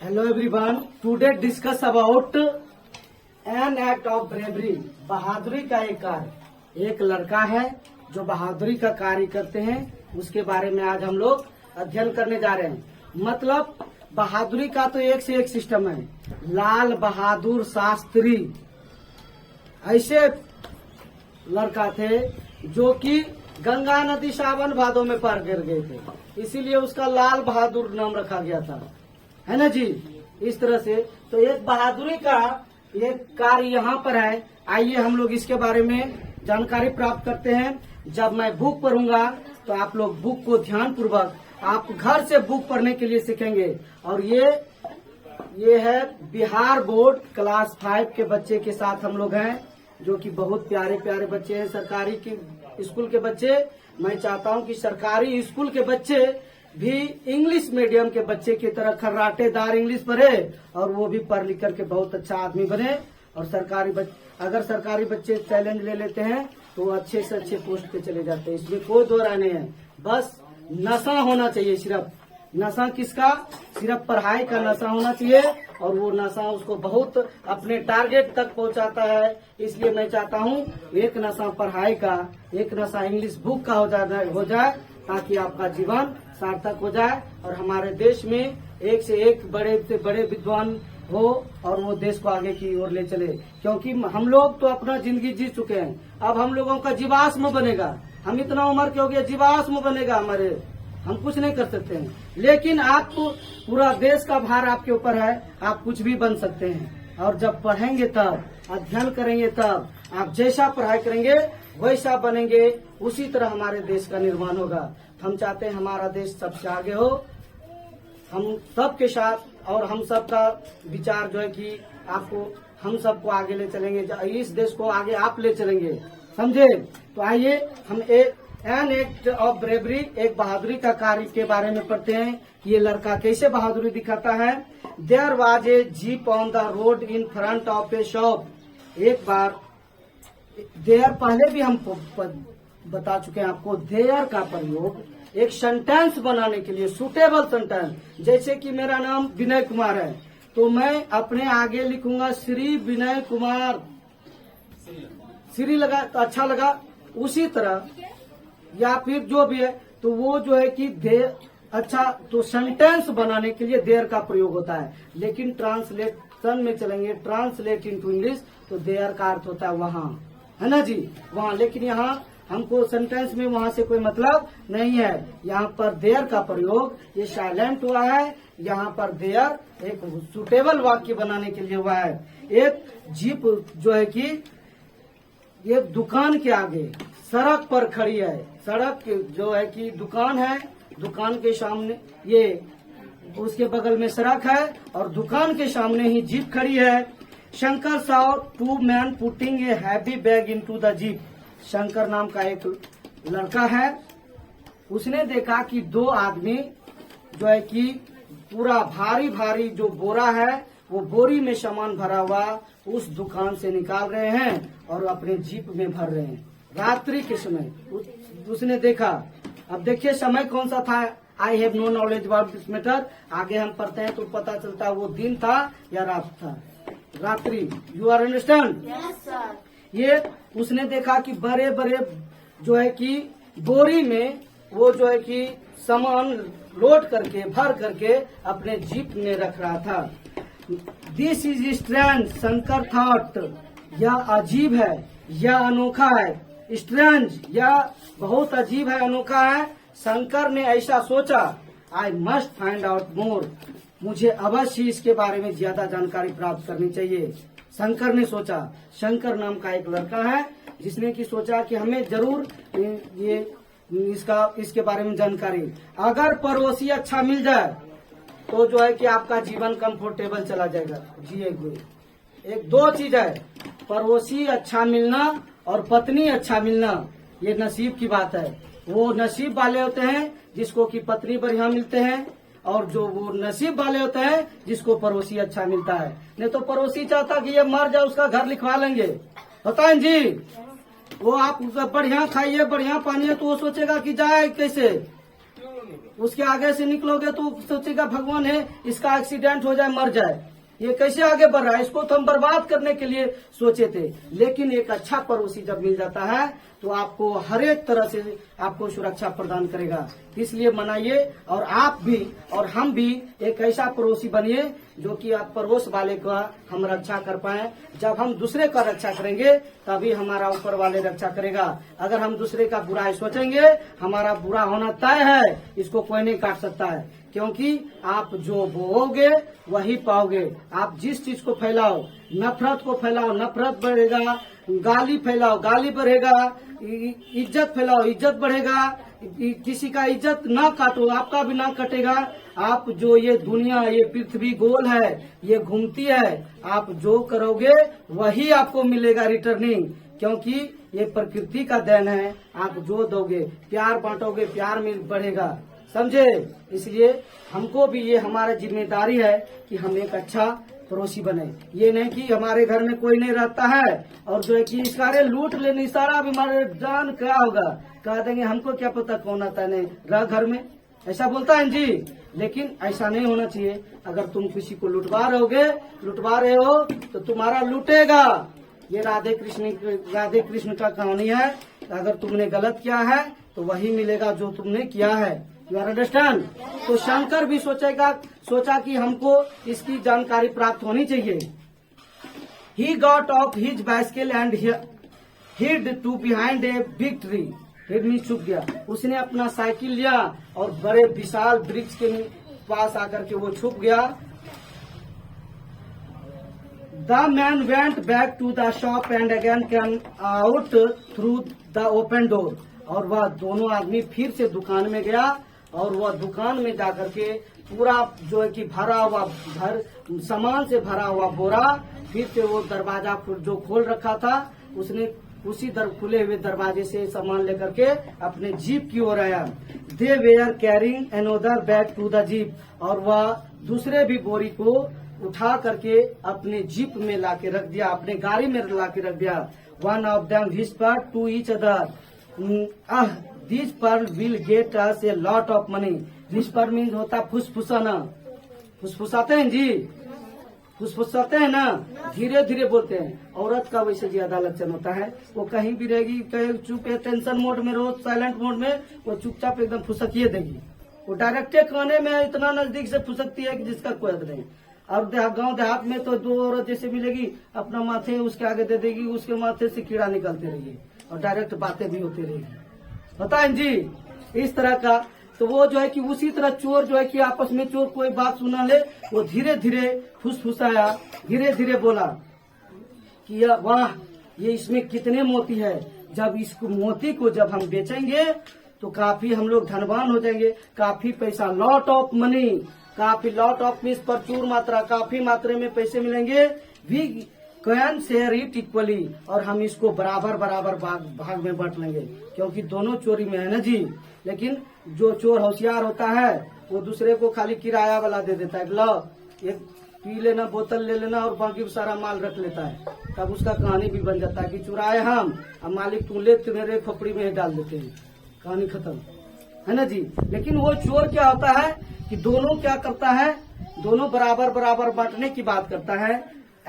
Hello everyone. Today discuss about an act of bravery. बहादुरी का एक कार्य। एक लड़का है जो बहादुरी का कार्य करते हैं, उसके बारे में आज हम लोग अध्ययन करने जा रहे हैं। मतलब बहादुरी का तो एक से एक सिस्टम है। लाल बहादुर शास्त्री ऐसे लड़का थे जो कि गंगा नदी सावन भादो में पार कर गए थे, इसीलिए उसका लाल बहादुर नाम रखा गया था, है ना जी। इस तरह से तो एक बहादुरी का एक कार्य यहाँ पर है। आइए हम लोग इसके बारे में जानकारी प्राप्त करते हैं। जब मैं बुक पढ़ूंगा तो आप लोग बुक को ध्यान पूर्वक आप घर से बुक पढ़ने के लिए सीखेंगे। और ये है बिहार बोर्ड क्लास 5 के बच्चे के साथ हम लोग हैं, जो कि बहुत प्यारे प्यारे बच्चे हैं। सरकारी की स्कूल के बच्चे, मैं चाहता हूं कि सरकारी स्कूल के बच्चे भी इंग्लिश मीडियम के बच्चे की तरह खर्राटेदार इंग्लिश पढ़े और वो भी पढ़ लिख करके बहुत अच्छा आदमी बने। और अगर सरकारी बच्चे चैलेंज ले लेते हैं तो अच्छे से अच्छे पोस्ट पे चले जाते हैं, इसमें कोई दो राय नहीं है। बस नशा होना चाहिए, सिर्फ नशा किसका, सिर्फ पढ़ाई का नशा होना चाहिए। और वो नशा उसको बहुत अपने टारगेट तक पहुंचाता है। इसलिए मैं चाहता हूं एक नशा पढ़ाई का, एक नशा इंग्लिश बुक का हो जाए ताकि आपका जीवन सार्थक हो जाए और हमारे देश में एक से एक बड़े से बड़े विद्वान हो और वो देश को आगे की ओर ले चले। क्योंकि हम लोग तो अपना जिंदगी जी चुके हैं, अब हम लोगों का जीवाश्म बनेगा। हम इतना उम्र के हो गया, जीवाश्म बनेगा हमारे, हम कुछ नहीं कर सकते हैं। लेकिन आपको पूरा देश का भार आपके ऊपर है, आप कुछ भी बन सकते हैं। और जब पढ़ेंगे तब, अध्ययन करेंगे तब, आप जैसा पढ़ाई करेंगे वैसा बनेंगे, उसी तरह हमारे देश का निर्माण होगा। हम चाहते हैं हमारा देश सबसे आगे हो, हम सबके साथ, और हम सबका विचार जो है कि हम सबको आगे ले चलेंगे, इस देश को आगे आप ले चलेंगे, समझे। तो आइए हम एन एक्ट ऑफ ब्रेवरी, एक बहादुरी का कार्य के बारे में पढ़ते हैं। ये लड़का कैसे बहादुरी दिखाता है। There was a jeep on the road in front of a shop. एक बार देयर पहले भी हम बता चुके हैं आपको। देयर का प्रयोग एक सेंटेंस बनाने के लिए, सुटेबल सेंटेंस। जैसे कि मेरा नाम विनय कुमार है तो मैं अपने आगे लिखूंगा श्री विनय कुमार, श्री लगा तो अच्छा लगा। उसी तरह या फिर जो भी है तो वो जो है कि देयर, अच्छा तो सेंटेंस बनाने के लिए देयर का प्रयोग होता है। लेकिन ट्रांसलेशन में चलेंगे, ट्रांसलेट इनटू इंग्लिश, तो देयर का अर्थ होता है वहां, है ना जी, वहां। लेकिन यहाँ हमको सेंटेंस में वहां से कोई मतलब नहीं है। यहाँ पर देयर का प्रयोग ये साइलेंट हुआ है, यहाँ पर देयर एक सुटेबल वाक्य बनाने के लिए हुआ है। एक जीप जो है कि ये दुकान के आगे सड़क पर खड़ी है। सड़क जो है कि दुकान है, दुकान के सामने ये उसके बगल में सड़क है और दुकान के सामने ही जीप खड़ी है। Shankar saw two man putting a heavy bag into the jeep. Shankar नाम का एक लड़का है, उसने देखा कि दो आदमी जो है कि पूरा भारी भारी जो बोरा है वो बोरी में सामान भरा हुआ उस दुकान से निकाल रहे हैं और अपने जीप में भर रहे हैं। रात्रि के समय उसने देखा। अब देखिए समय कौन सा था। I have no knowledge about this matter. आगे हम पढ़ते हैं तो पता चलता है वो दिन था या रात था। रात्रि, you are understand? Yes sir. ये उसने देखा कि बड़े बड़े जो है कि बोरी में वो जो है कि सामान लोड करके भर करके अपने जीप में रख रहा था। This is strange, Shankar thought, यह अजीब है, यह अनोखा है। स्ट्रेंज, यह बहुत अजीब है, अनोखा है। शंकर ने ऐसा सोचा। I must find out more, मुझे अवश्य इसके बारे में ज्यादा जानकारी प्राप्त करनी चाहिए। शंकर ने सोचा। शंकर नाम का एक लड़का है जिसने की सोचा कि हमें जरूर ये इसके बारे में जानकारी। अगर पड़ोसी अच्छा मिल जाए तो जो है कि आपका जीवन कंफर्टेबल चला जाएगा, जिएगा। एक दो चीज है, पड़ोसी अच्छा मिलना और पत्नी अच्छा मिलना, ये नसीब की बात है। वो नसीब वाले होते हैं जिसको कि पत्नी बढ़िया मिलते हैं, और जो वो नसीब वाले होते हैं जिसको पड़ोसी अच्छा मिलता है। नहीं तो पड़ोसी चाहता कि ये मर जाए, उसका घर लिखवा लेंगे, बताएं जी। वो आप बढ़िया खाइए बढ़िया पानी, तो वो सोचेगा कि जाए कैसे। उसके आगे से निकलोगे तो सोचेगा भगवान है इसका एक्सीडेंट हो जाए मर जाए, ये कैसे आगे बढ़ रहा है, इसको तो हम बर्बाद करने के लिए सोचे थे। लेकिन एक अच्छा पड़ोसी जब मिल जाता है तो आपको हर एक तरह से आपको सुरक्षा प्रदान करेगा। इसलिए मनाइए, और आप भी और हम भी एक ऐसा पड़ोसी बनिए जो कि आप पड़ोस वाले का हम रक्षा कर पाए। जब हम दूसरे का रक्षा करेंगे तभी हमारा ऊपर वाले रक्षा करेगा। अगर हम दूसरे का बुराई सोचेंगे हमारा बुरा होना तय है, इसको कोई नहीं काट सकता है। क्योंकि आप जो बोओगे वही पाओगे। आप जिस चीज को फैलाओ, नफरत को फैलाओ, नफरत बढ़ेगा, गाली फैलाओ, गाली बढ़ेगा, इज्जत फैलाओ, इज्जत बढ़ेगा। किसी का इज्जत ना काटो, आपका भी ना कटेगा। आप जो ये दुनिया, ये पृथ्वी गोल है, ये घूमती है, आप जो करोगे वही आपको मिलेगा रिटर्निंग। क्योंकि ये प्रकृति का देन है, आप जो दोगे, प्यार बांटोगे, प्यार में बढ़ेगा, समझे। इसलिए हमको भी ये हमारा जिम्मेदारी है कि हम एक अच्छा पड़ोसी बने। ये नहीं कि हमारे घर में कोई नहीं रहता है और जो है कि सारे लूट लेने, सारा भी हमारे जान क्या होगा, कह देंगे हमको क्या पता कौन आता नहीं रह घर में, ऐसा बोलता है जी। लेकिन ऐसा नहीं होना चाहिए। अगर तुम किसी को लुटवा रहे हो तो तुम्हारा लूटेगा। ये राधे कृष्ण का कहानी है। अगर तुमने गलत किया है तो वही मिलेगा जो तुमने किया है। You are understand. तो शंकर भी सोचा कि हमको इसकी जानकारी प्राप्त होनी चाहिए। He got off his bicycle and hid to behind a big tree. Hid mean छुप गया। उसने अपना साइकिल लिया और बड़े विशाल वृक्ष के पास आकर के वो छुप गया। The man went back to the shop and again came out through the open door। और वह दोनों आदमी फिर से दुकान में गया और वह दुकान में जाकर के पूरा जो है कि भरा हुआ सामान से भरा हुआ बोरा, फिर से वो दरवाजा जो खोल रखा था उसने उसी खुले हुए दरवाजे से सामान लेकर के अपने जीप की ओर आया। They were carrying another bag to the jeep. और वह दूसरे भी बोरी को उठा करके अपने जीप में लाके रख दिया, अपने गाड़ी में लाके रख दिया। One of them whispered to each other, this pearl will get us a lot of money. whisper means होता फुसफुसाना, फुसफुसाते हैं जी, फुसफुसाते हैं ना, धीरे धीरे बोलते हैं। औरत का वैसे ज्यादा लक्षण होता है, वो कहीं भी रहेगी, कहीं चुप है, टेंशन मोड में रहो, साइलेंट मोड में, वो चुपचाप एकदम फुसकिए देगी। वो डायरेक्टे खाने में इतना नजदीक से फुसकती है कि जिसका कोई हद नहीं। और गांव देहात में तो दो औरत जैसे मिलेगी, अपना माथे उसके आगे दे देगी, उसके माथे से कीड़ा निकलते रहेगी और डायरेक्ट बातें भी होती रहेगी, पता है जी, इस तरह का। तो वो जो है कि उसी तरह चोर जो है कि आपस में चोर कोई बात सुना ले, वो धीरे धीरे फुसफुसाया, धीरे धीरे बोला कि वाह ये इसमें कितने मोती है, जब इसको मोती को जब हम बेचेंगे तो काफी हम लोग धनवान हो जाएंगे, काफी पैसा, लॉट ऑफ मनी, काफी, लॉट ऑफ मीन्स प्रचुर मात्रा, काफी मात्रा में पैसे मिलेंगे। We can share it equally. और हम इसको बराबर बराबर भाग में बांट लेंगे, क्योंकि दोनों चोरी में है ना जी। लेकिन जो चोर होशियार होता है वो दूसरे को खाली किराया वाला दे देता है, लो एक पी लेना, बोतल ले लेना और बाकी सारा माल रख लेता है। तब उसका कहानी भी बन जाता है कि चुराए हम, अब मालिक तू ले, मेरे खोपड़ी में डाल देते हैं, कहानी खत्म, है ना जी। लेकिन वो चोर क्या होता है कि दोनों क्या करता है, दोनों बराबर बराबर बांटने की बात करता है।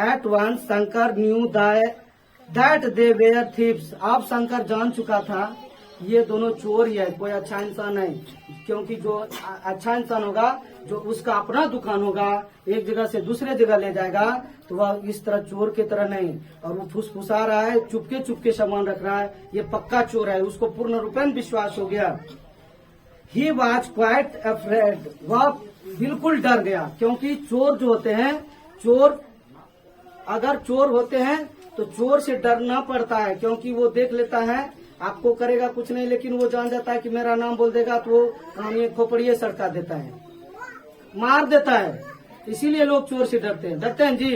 At once Shankar knew that they were thieves. अब शंकर जान चुका था ये दोनों चोर ही है, कोई अच्छा इंसान है। क्योंकि जो अच्छा इंसान होगा, जो उसका अपना दुकान होगा, एक जगह से दूसरे जगह ले जाएगा, तो वह इस तरह चोर की तरह नहीं। और वो फुसफुसा रहा है, चुपके चुपके सामान रख रहा है, ये पक्का चोर है, उसको पूर्ण रूपेण विश्वास हो गया। He was quite afraid। वह बिल्कुल डर गया, क्योंकि चोर जो होते हैं, अगर चोर होते हैं तो चोर से डरना पड़ता है, क्योंकि वो देख लेता है आपको करेगा कुछ नहीं, लेकिन वो जान जाता है कि मेरा नाम बोल देगा तो वो कहानी खोपड़िए सड़का देता है, मार देता है। इसीलिए लोग चोर से डरते हैं जी,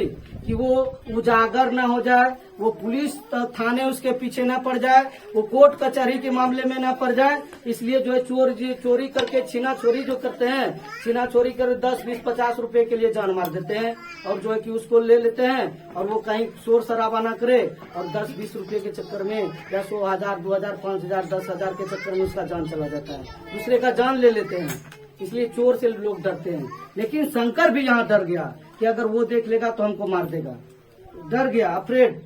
कि वो उजागर ना हो जाए, वो पुलिस थाने उसके पीछे ना पड़ जाए, वो कोर्ट कचहरी के मामले में ना पड़ जाए। इसलिए जो है चोर जी चोरी करके छीना छोरी जो करते हैं, छीना छोरी कर 10, 20, 50 रुपए के लिए जान मार देते हैं और जो है कि उसको ले लेते हैं और वो कहीं शोर शराबा ना करे और 10, 20 रुपए के चक्कर में या 100,000, 2,000, 5,000, 10,000 के चक्कर में उसका जान चला जाता है, दूसरे का जान ले लेते हैं। इसलिए चोर से लोग डरते हैं। लेकिन शंकर भी यहाँ डर गया कि अगर वो देख लेगा तो हमको मार देगा, डर गया, afraid.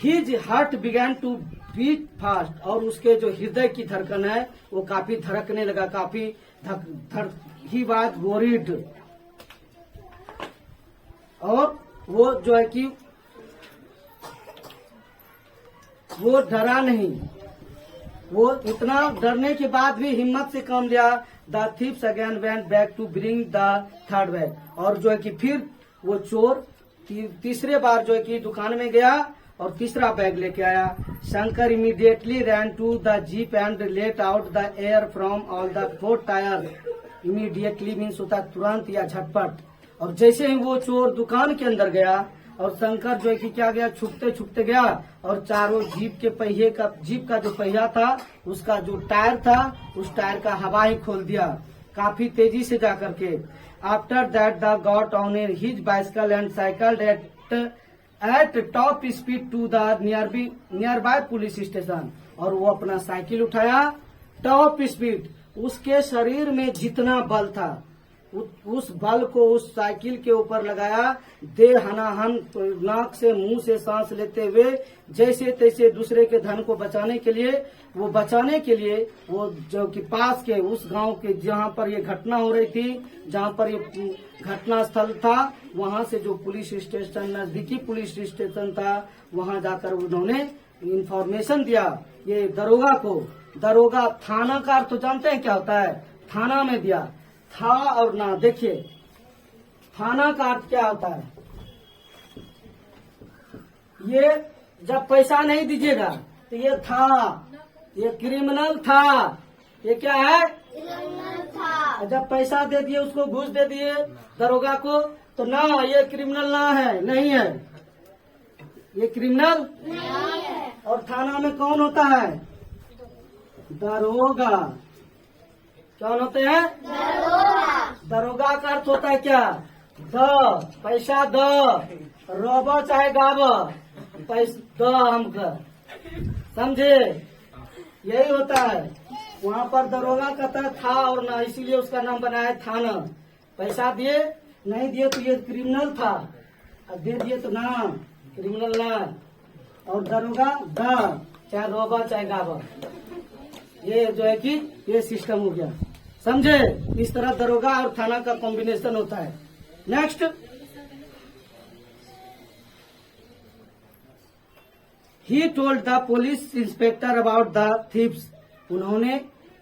His heart began to beat fast, और उसके जो हृदय की धड़कन है वो काफी धड़कने लगा, काफी ही वाज वरीड, और वो जो है कि वो डरा नहीं, वो इतना डरने के बाद भी हिम्मत से काम लिया। The thieves again went back to bring the third bag, और जो है कि फिर वो चोर तीसरे बार जो है कि दुकान में गया और तीसरा बैग लेके आया। Shankar immediately ran to the jeep and let out the air from all the 4 tyre. Immediately means होता है तुरंत या झटपट। और जैसे ही वो चोर दुकान के अंदर गया और शंकर जो है कि क्या गया, छुपते छुपते गया और चारों जीप का जो पहिया था उसका जो टायर था उस टायर का हवा ही खोल दिया काफी तेजी से जा करके। After that the got on his bicycle and cycle at top speed to the nearby police station, और वो अपना साइकिल उठाया टॉप स्पीड, उसके शरीर में जितना बल था उस बल को उस साइकिल के ऊपर लगाया, दे हनाहन नाक से मुंह से सांस लेते हुए जैसे तैसे दूसरे के धन को बचाने के लिए वो जो कि पास के उस गांव के जहां पर ये घटना हो रही थी, जहां पर ये घटना स्थल था, वहां से जो पुलिस स्टेशन नजदीकी पुलिस स्टेशन था वहां जाकर उन्होंने इंफॉर्मेशन दिया ये दरोगा को। दरोगा थाना का अर्थ तो जानते हैं क्या होता है, थाना में दिया था और ना। देखिए थाना का अर्थ क्या होता है, ये जब पैसा नहीं दीजिएगा तो ये था, ये क्रिमिनल था, ये क्या है क्रिमिनल था। जब पैसा दे दिए, उसको घूस दे दिए दरोगा को, तो ना ये क्रिमिनल ना है, नहीं है, ये क्रिमिनल नहीं है। और थाना में कौन होता है, दरोगा। कौन होते हैं, दरोगा का अर्थ होता है क्या, पैसा रोब चाहे गाब, पैसा हमका, समझे, यही होता है। वहाँ पर दरोगा कहता था और ना, इसीलिए उसका नाम बनाया थाना। पैसा दिए, नहीं दिए तो ये क्रिमिनल था, और दे दिए तो ना क्रिमिनल ना। और दरोगा चाहे रोबा चाहे गाबा, ये जो है कि ये सिस्टम हो गया, समझे। इस तरह दरोगा और थाना का कॉम्बिनेशन होता है। Next, he told the police inspector about the thieves, उन्होंने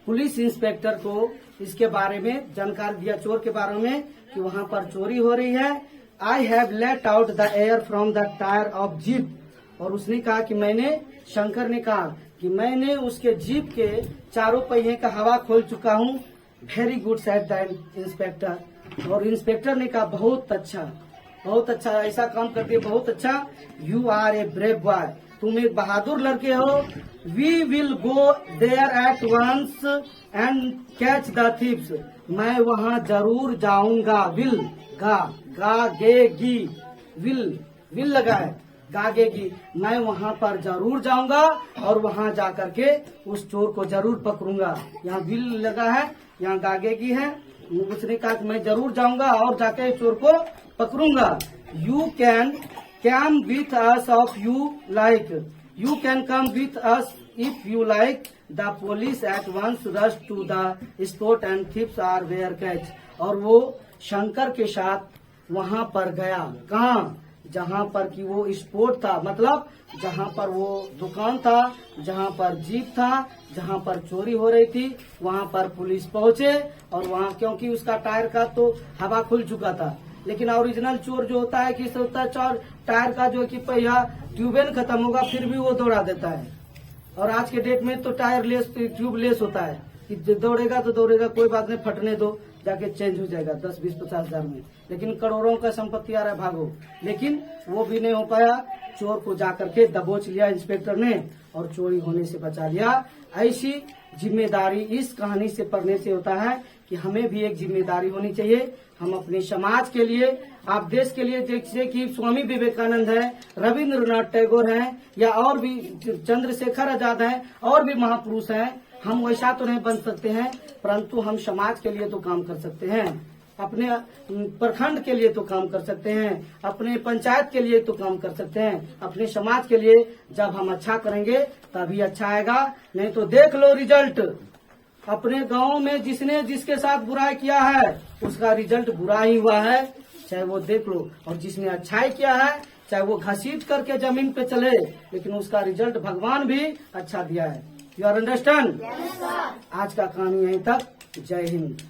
पुलिस इंस्पेक्टर को इसके बारे में जानकारी दिया, चोर के बारे में, कि वहां पर चोरी हो रही है। I have let out the air from the tyre of jeep, और उसने कहा कि शंकर ने कहा कि मैंने उसके जीप के चारों पहिए का हवा खोल चुका हूँ। Very good said the inspector, और इंस्पेक्टर ने कहा बहुत अच्छा, ऐसा काम करते हैं, बहुत अच्छा। You are a brave boy, तुम एक बहादुर लड़के हो। We will go there at once and catch the thieves, मैं वहाँ जरूर जाऊंगा। विल गागेगी, विल लगा है, गागेगी, मैं वहाँ पर जरूर जाऊंगा और वहाँ जाकर के उस चोर को जरूर पकड़ूंगा। यहाँ विल लगा है, यहाँ गागेगी है। उसने कहा कि मैं जरूर जाऊंगा और जाके चोर को पकड़ूंगा। You can come with us of you like, you can come with us if you like. The police at once rush to the spot and thieves are were catch, और वो शंकर के साथ वहाँ पर गया, कहाँ, जहाँ पर कि वो स्पॉट था, मतलब जहाँ पर वो दुकान था, जहाँ पर जीप था, जहाँ पर चोरी हो रही थी, वहाँ पर पुलिस पहुंचे। और वहाँ क्योंकि उसका टायर का तो हवा खुल चुका था, लेकिन ओरिजिनल चोर जो होता है कि होता है टायर का जो कि पहिया ट्यूबेन खत्म होगा फिर भी वो दौड़ा देता है। और आज के डेट में तो टायर लेस ट्यूब लेस होता है कि दौड़ेगा तो दौड़ेगा, कोई बात नहीं, फटने दो, जाके चेंज हो जाएगा 10, 20, 50 हजार में। लेकिन करोड़ों का संपत्ति आ रहा है, भागो। लेकिन वो भी नहीं हो पाया। चोर को जाकर के दबोच लिया इंस्पेक्टर ने और चोरी होने से बचा लिया। ऐसी जिम्मेदारी इस कहानी से पढ़ने से होता है कि हमें भी एक जिम्मेदारी होनी चाहिए। हम अपने समाज के लिए, आप देश के लिए, जैसे कि स्वामी विवेकानंद है, रविंद्रनाथ टैगोर हैं, या और भी चंद्रशेखर आजाद हैं, और भी महापुरुष हैं। हम वैसा तो नहीं बन सकते हैं, परंतु हम समाज के लिए तो काम कर सकते हैं। अपने प्रखंड के लिए तो काम कर सकते हैं, अपने पंचायत के लिए तो काम कर सकते हैं, अपने समाज के लिए। जब हम अच्छा करेंगे तभी अच्छा आएगा। नहीं तो देख लो रिजल्ट, अपने गांव में जिसने जिसके साथ बुराई किया है उसका रिजल्ट बुरा ही हुआ है, चाहे वो देख लो। और जिसने अच्छाई किया है, चाहे वो घसीट करके जमीन पे चले, लेकिन उसका रिजल्ट भगवान भी अच्छा दिया है। You are understand? आज का कहानी यहीं तक। जय हिंद।